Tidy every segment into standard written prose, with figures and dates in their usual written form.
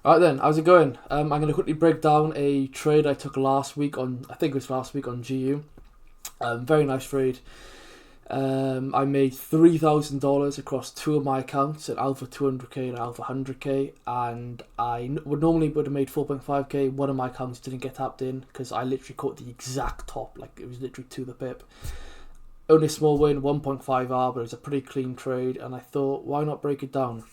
Alright then, how's it going? I'm going to quickly break down a trade I took last week on, I think it was last week on GU. Very nice trade. I made $3,000 across two of my accounts, an Alpha 200k and an Alpha 100k, and would normally have made 4.5k. One of my accounts didn't get tapped in because I literally caught the exact top, like it was literally to the pip. Only a small win, 1.5R, but it was a pretty clean trade, and I thought, why not break it down?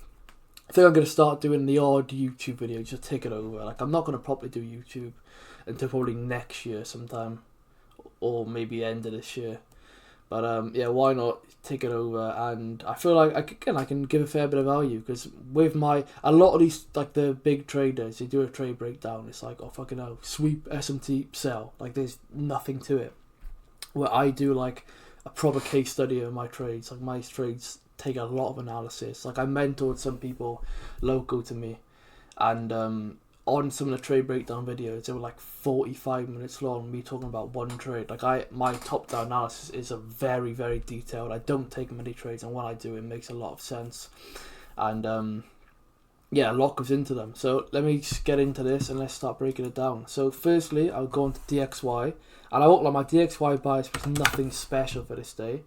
I think I'm going to start doing the odd YouTube video, just take it over. Like, I'm not going to properly do YouTube until probably next year sometime, or maybe end of this year. But yeah, why not take it over? And I feel like I can give a fair bit of value because with a lot of these, like the big traders, they do a trade breakdown. It's like, oh fucking hell, sweep, SMT, sell. Like there's nothing to it. Where I do like a proper case study of my trades. Like my trades take a lot of analysis. Like I mentored some people local to me, and on some of the trade breakdown videos, they were like 45 minutes long. Me talking about one trade. Like my top down analysis is a very detailed. I don't take many trades, and when I do, it makes a lot of sense. And yeah, a lot goes into them. So let me just get into this and let's start breaking it down. So firstly, I'll go into DXY, and I won't lie, my DXY bias was nothing special for this day.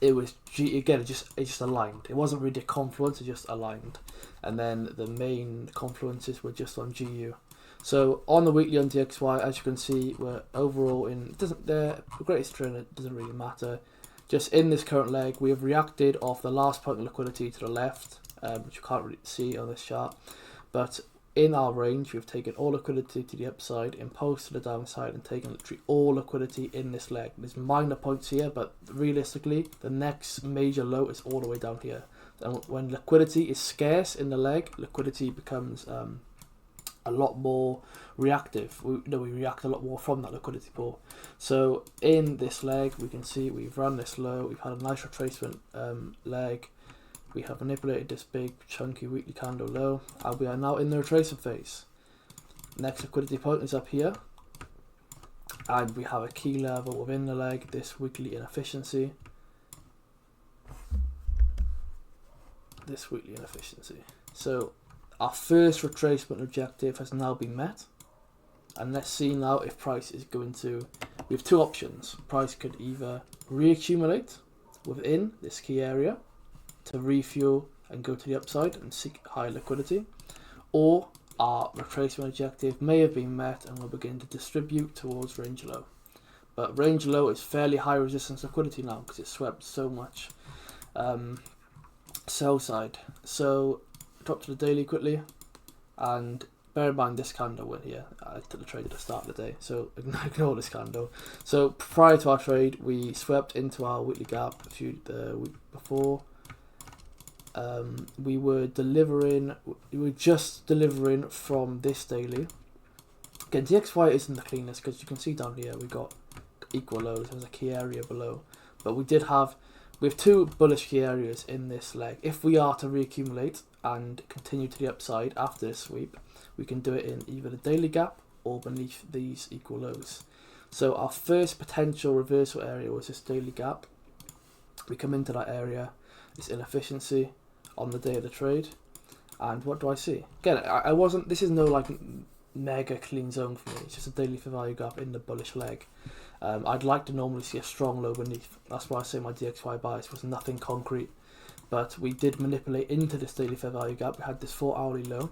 It was again, it just aligned. It wasn't really a confluence; it just aligned. And then the main confluences were just on GU. So on the weekly on DXY, as you can see, we're overall in. It doesn't the greatest trend. It doesn't really matter. Just in this current leg, we have reacted off the last point of liquidity to the left, which you can't really see on this chart. But in our range, we've taken all liquidity to the upside, imposed to the downside, and taken literally all liquidity in this leg. There's minor points here, but realistically, the next major low is all the way down here. And when liquidity is scarce in the leg, liquidity becomes a lot more reactive. We react a lot more from that liquidity pool. So in this leg, we can see we've run this low. We've had a nice retracement leg. We have manipulated this big chunky weekly candle low, and we are now in the retracement phase. Next liquidity point is up here, and we have a key level within the leg, this weekly inefficiency. So our first retracement objective has now been met, and let's see now if price is going to. We have two options. Price could either reaccumulate within this key area to refuel and go to the upside and seek high liquidity, or our retracement objective may have been met and will begin to distribute towards range low. But range low is fairly high resistance liquidity now because it swept so much sell side. So drop to the daily quickly, and bear in mind this candle went here. I took the trade at the start of the day, so ignore this candle. So prior to our trade, we swept into our weekly gap the week before. We were just delivering from this daily. Again, DXY isn't the cleanest because you can see down here we got equal lows. There's a key area below, but we have two bullish key areas in this leg. If we are to reaccumulate and continue to the upside after this sweep, we can do it in either the daily gap or beneath these equal lows. So our first potential reversal area was this daily gap. We come into that area, this inefficiency on the day of the trade, and what do I see? Again, this is no like mega clean zone for me. It's just a daily fair value gap in the bullish leg. I'd like to normally see a strong low beneath. That's why I say my DXY bias was nothing concrete, but we did manipulate into this daily fair value gap. We had this 4-hourly low,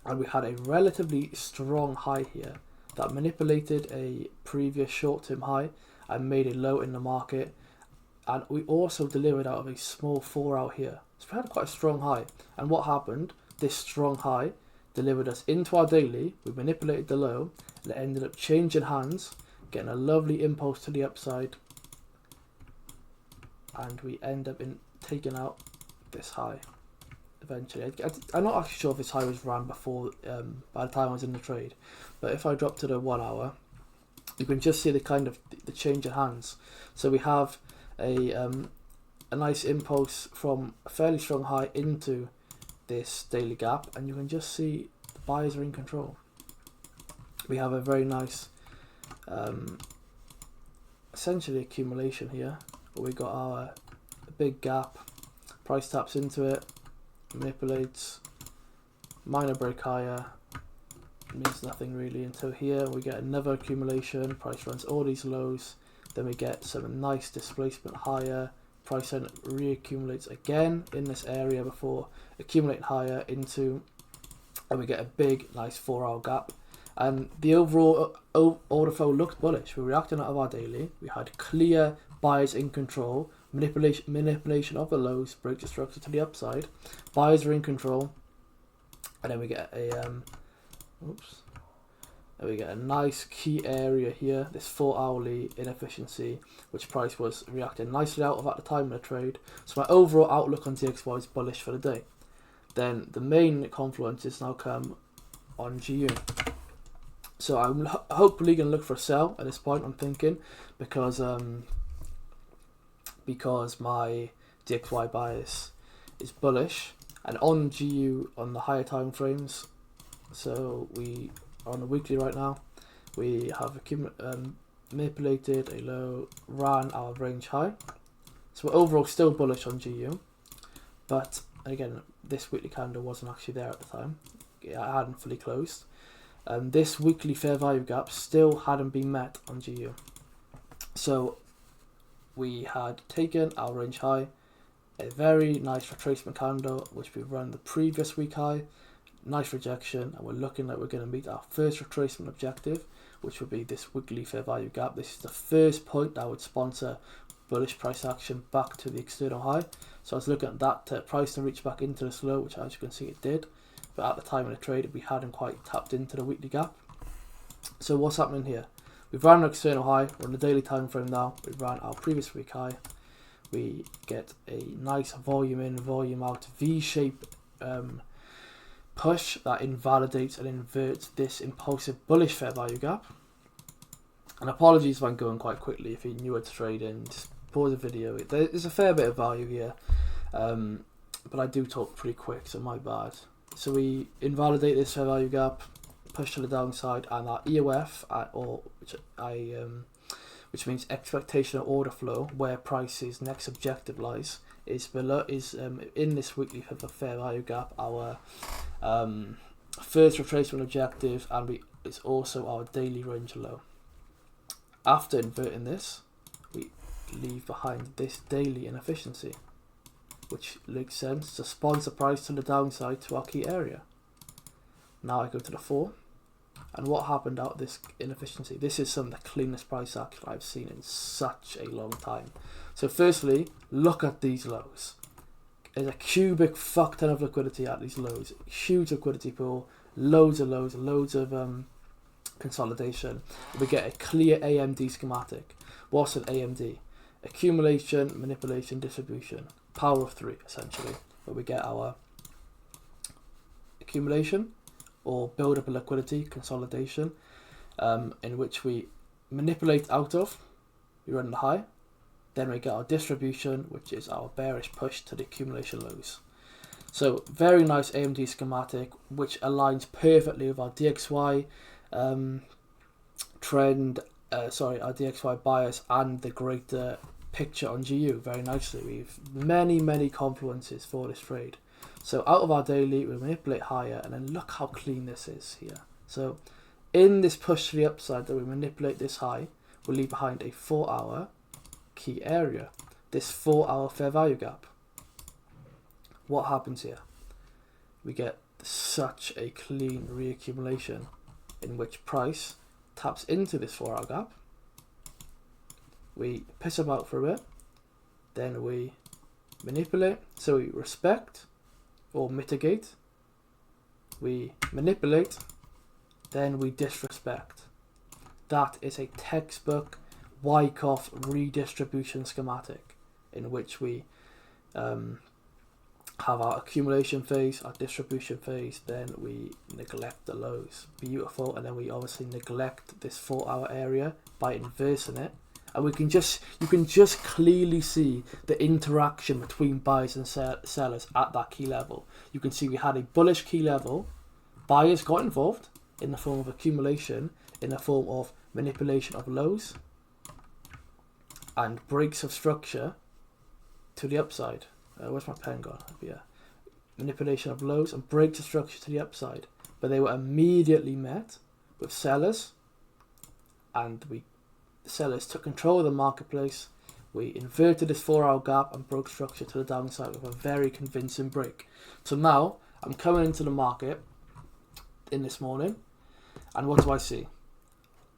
and we had a relatively strong high here that manipulated a previous short-term high and made a low in the market. And we also delivered out of a small 4-hour here. So we had quite a strong high. And what happened? This strong high delivered us into our daily. We manipulated the low, and it ended up changing hands, getting a lovely impulse to the upside, and we end up taking out this high eventually. I'm not actually sure if this high was ran before by the time I was in the trade, but if I drop to the 1 hour, you can just see the change in hands. So we have a nice impulse from a fairly strong high into this daily gap, and you can just see the buyers are in control. We have a very nice essentially accumulation here, but we got our big gap, price taps into it, manipulates, minor break higher, means nothing really until here. We get another accumulation, price runs all these lows, then we get some nice displacement higher, price then reaccumulates again in this area before accumulating higher into, and we get a big nice 4-hour gap. And the overall order flow looked bullish. We reacted out of our daily, we had clear buyers in control, manipulation of the lows, break the structure to the upside, buyers are in control, and then we get a we get a nice key area here, this 4-hourly inefficiency, which price was reacting nicely out of at the time of the trade. So my overall outlook on DXY is bullish for the day. Then the main confluences now come on GU. So I'm hopefully going to look for a sell at this point, I'm thinking, because my DXY bias is bullish. And on GU, on the higher time frames, so we are on the weekly right now, we have manipulated a low, ran our range high. So we're overall still bullish on GU, but again, this weekly candle wasn't actually there at the time. It hadn't fully closed. This weekly fair value gap still hadn't been met on GU. So we had taken our range high, a very nice retracement candle, which we run the previous week high, nice rejection, and we're looking like we're going to meet our first retracement objective, which would be this weekly fair value gap. This is the first point that would sponsor bullish price action back to the external high. So I was looking at that price to reach back into this low, which as you can see it did, but at the time of the trade we hadn't quite tapped into the weekly gap. So what's happening here? We've ran an external high, we're on the daily time frame now, we ran our previous week high, we get a nice volume in, volume out, V-shape push that invalidates and inverts this impulsive bullish fair value gap. And apologies if I'm going quite quickly. If you're newer to trading, just pause the video. There's a fair bit of value here, but I do talk pretty quick, so my bad. So we invalidate this fair value gap, push to the downside, and our EOF, which means expectation of order flow, where price's next objective lies, is in this weekly for the fair value gap, our first retracement objective, and it's also our daily range low. After inverting this, we leave behind this daily inefficiency, which makes sense to sponsor price to the downside to our key area. Now I go to the 4, and what happened out of this inefficiency? This is some of the cleanest price action I've seen in such a long time. So firstly, look at these lows. There's a cubic fuck ton of liquidity at these lows. Huge liquidity pool, loads of consolidation. We get a clear AMD schematic. What's an AMD? Accumulation, manipulation, distribution. Power of 3, essentially. Where we get our accumulation, or build up a liquidity, consolidation, in which we manipulate out of, we run the high, then we get our distribution, which is our bearish push to the accumulation lows. So very nice AMD schematic, which aligns perfectly with our DXY trend, our DXY bias and the greater picture on GU very nicely. We've many confluences for this trade. So out of our daily, we manipulate higher, and then look how clean this is here. So in this push to the upside that we manipulate this high, we'll leave behind a 4-hour key area, this 4-hour fair value gap. What happens here? We get such a clean reaccumulation in which price taps into this 4-hour gap. We piss about for a bit, then we manipulate, so we respect or mitigate, we manipulate, then we disrespect. That is a textbook Wyckoff redistribution schematic, in which we have our accumulation phase, our distribution phase, then we neglect the lows. Beautiful. And then we obviously neglect this 4-hour area by inversing it, and you can just clearly see the interaction between buyers and sellers at that key level. You can see we had a bullish key level, buyers got involved in the form of accumulation, in the form of manipulation of lows and breaks of structure to the upside. Where's my pen gone? Yeah, manipulation of lows and breaks the structure to the upside. But they were immediately met with sellers, and the sellers took control of the marketplace. We inverted this 4-hour gap and broke structure to the downside with a very convincing break. So now I'm coming into the market in this morning, and what do I see?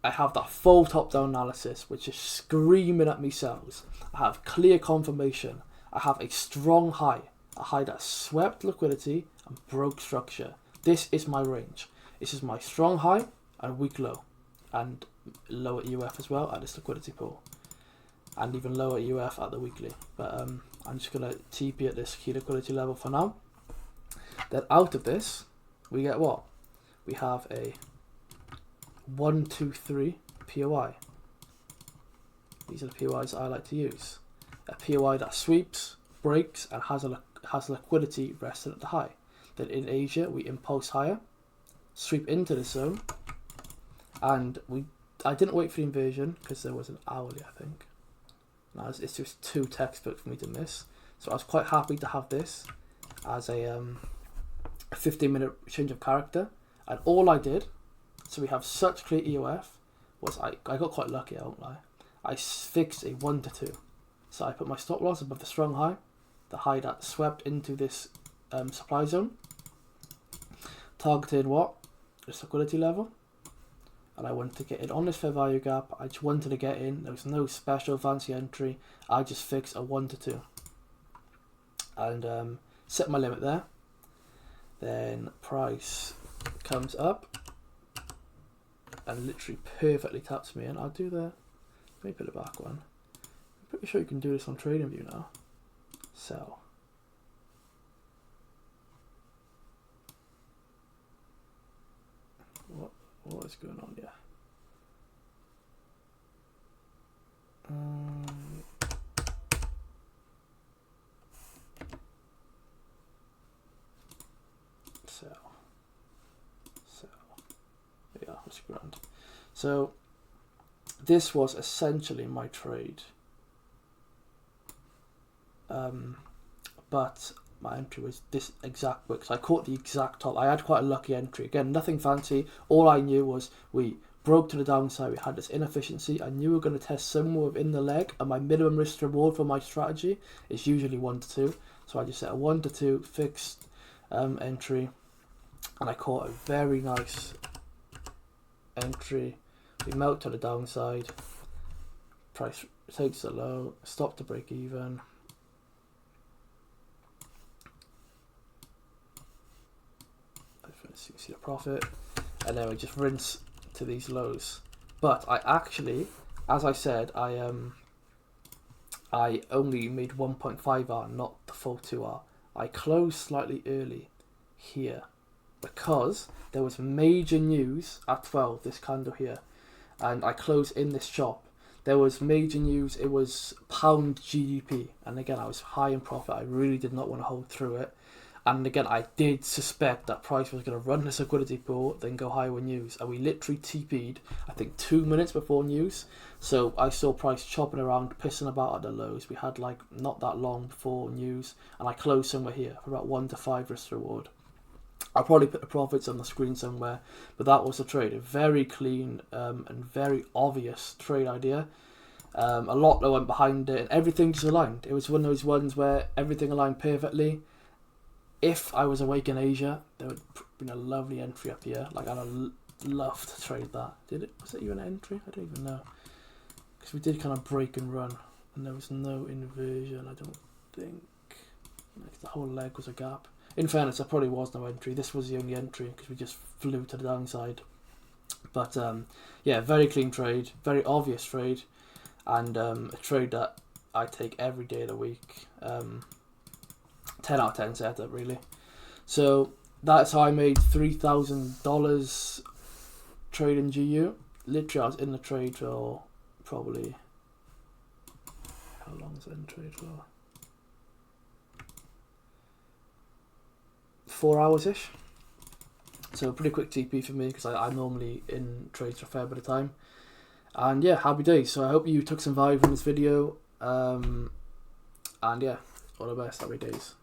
I have that full top-down analysis, which is screaming at me sells. I have clear confirmation. I have a strong high, a high that swept liquidity and broke structure. This is my range. This is my strong high and weak low, and low at UF as well at this liquidity pool, and even lower at UF at the weekly. But I'm just going to TP at this key liquidity level for now. Then out of this, we get what? We have a 1, 2, 3 POI. These are the POIs that I like to use. A POI that sweeps, breaks, and has liquidity resting at the high. Then in Asia, we impulse higher, sweep into the zone, and I didn't wait for the inversion because there was an hourly, I think. Now it's just too textbook for me to miss. So I was quite happy to have this as a 15-minute change of character. And all I did, so we have such clear EOF, was I got quite lucky, I won't lie. I fixed a 1 to 2. So I put my stop loss above the strong high, the high that swept into this supply zone. Targeted what? This liquidity level. And I wanted to get in on this fair value gap. I just wanted to get in. There was no special fancy entry. I just fixed a 1 to 2. And set my limit there. Then price comes up and literally perfectly taps me in. I'll do the, let me put it back one. I'm pretty sure you can do this on TradingView now. Sell. What is going on here? Sell. Yeah, that's grand. So this was essentially my trade. But my entry was this exact wick. So I caught the exact top. I had quite a lucky entry. Again, nothing fancy. All I knew was we broke to the downside. We had this inefficiency. I knew we were going to test somewhere within the leg, and my minimum risk reward for my strategy is usually 1 to 2. So I just set a 1 to 2 fixed entry, and I caught a very nice entry. We melt to the downside. Price takes the low. Stop to break even. So you can see the profit, and then we just rinse to these lows. But I actually, as I said, I only made 1.5R, not the full 2R. I closed slightly early here because there was major news at 12, this candle here, and I closed in this shop. There was major news. It was pound GDP, and again I was high in profit. I really did not want to hold through it. And again, I did suspect that price was going to run this liquidity pool, then go higher with news. And we literally TP'd, I think, 2 minutes before news. So I saw price chopping around, pissing about at the lows. We had like not that long before news. And I closed somewhere here for about 1 to 5 risk reward. I'll probably put the profits on the screen somewhere. But that was the trade. A very clean and very obvious trade idea. A lot that went behind it, and everything just aligned. It was one of those ones where everything aligned perfectly. If I was awake in Asia, there would have been a lovely entry up here. Like, I'd love to trade that. Did it? Was it even an entry? I don't even know. Because we did kind of break and run, and there was no inversion, I don't think. Like, the whole leg was a gap. In fairness, there probably was no entry. This was the only entry because we just flew to the downside. But yeah, very clean trade, very obvious trade, and a trade that I take every day of the week. 10 out of 10 setup, really. So that's how I made $3,000 trading GU. Literally, I was in the trade for probably, how long was I in trade for? 4 hours-ish. So a pretty quick TP for me because I'm normally in trades for a fair bit of time. And yeah, happy days. So I hope you took some value from this video. And yeah, all the best, happy days.